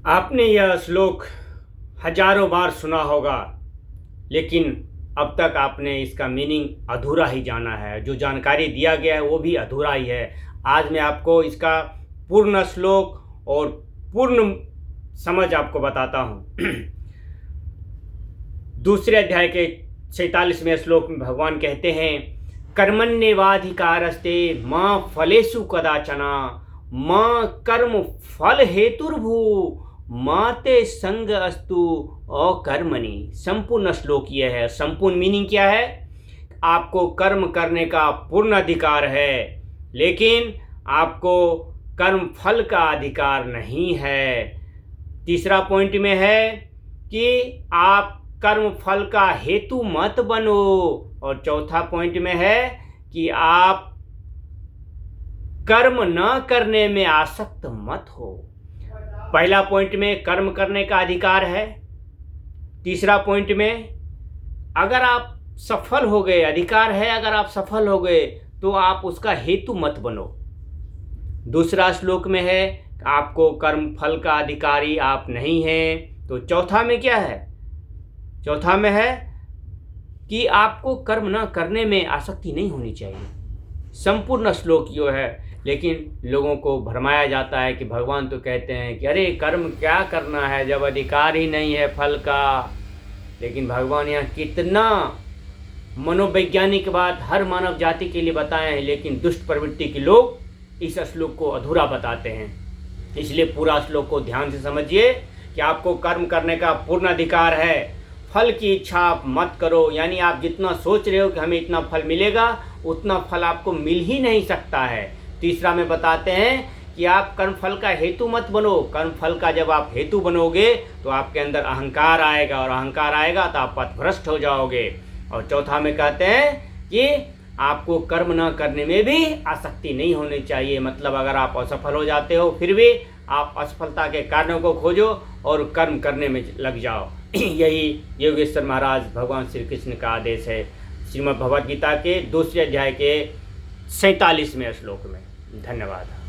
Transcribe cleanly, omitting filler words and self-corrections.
आपने यह श्लोक हजारों बार सुना होगा, लेकिन अब तक आपने इसका मीनिंग अधूरा ही जाना है। जो जानकारी दिया गया है वो भी अधूरा ही है। आज मैं आपको इसका पूर्ण श्लोक और पूर्ण समझ आपको बताता हूँ। दूसरे अध्याय के 46वें श्लोक में भगवान कहते हैं, कर्मण्येवाधिकारस्ते मां फलेषु कदाचना मां कर्म फल हेतुर्भू माते संग अस्तु अकर्मणि। संपूर्ण श्लोक यह है। संपूर्ण मीनिंग क्या है? आपको कर्म करने का पूर्ण अधिकार है, लेकिन आपको कर्म फल का अधिकार नहीं है। तीसरा पॉइंट में है कि आप कर्म फल का हेतु मत बनो, और चौथा पॉइंट में है कि आप कर्म न करने में आसक्त मत हो। पहला पॉइंट में कर्म करने का अधिकार है। तीसरा पॉइंट में अगर आप सफल हो गए, अधिकार है, अगर आप सफल हो गए तो आप उसका हेतु मत बनो। दूसरा श्लोक में है आपको कर्म फल का अधिकारी आप नहीं हैं। तो चौथा में क्या है? चौथा में है कि आपको कर्म न करने में आसक्ति नहीं होनी चाहिए। संपूर्ण श्लोक यो है, लेकिन लोगों को भरमाया जाता है कि भगवान तो कहते हैं कि अरे कर्म क्या करना है जब अधिकार ही नहीं है फल का। लेकिन भगवान यहाँ कितना मनोवैज्ञानिक बात हर मानव जाति के लिए बताए हैं, लेकिन दुष्ट प्रवृत्ति के लोग इस श्लोक को अधूरा बताते हैं। इसलिए पूरा श्लोक को ध्यान से समझिए कि आपको कर्म करने का पूर्ण अधिकार है। फल की इच्छा आप मत करो, यानी आप जितना सोच रहे हो कि हमें इतना फल मिलेगा, उतना फल आपको मिल ही नहीं सकता है। तीसरा में बताते हैं कि आप कर्म फल का हेतु मत बनो। कर्म फल का जब आप हेतु बनोगे तो आपके अंदर अहंकार आएगा, और अहंकार आएगा तो आप पथभ्रष्ट हो जाओगे। और चौथा में कहते हैं कि आपको कर्म न करने में भी आसक्ति नहीं होनी चाहिए। मतलब अगर आप असफल हो जाते हो फिर भी आप असफलता के कारणों को खोजो और कर्म करने में लग जाओ। यही योगेश्वर महाराज भगवान श्री कृष्ण का आदेश है श्रीमद् भगवद गीता के दूसरे अध्याय के 47वें श्लोक में। धन्यवाद।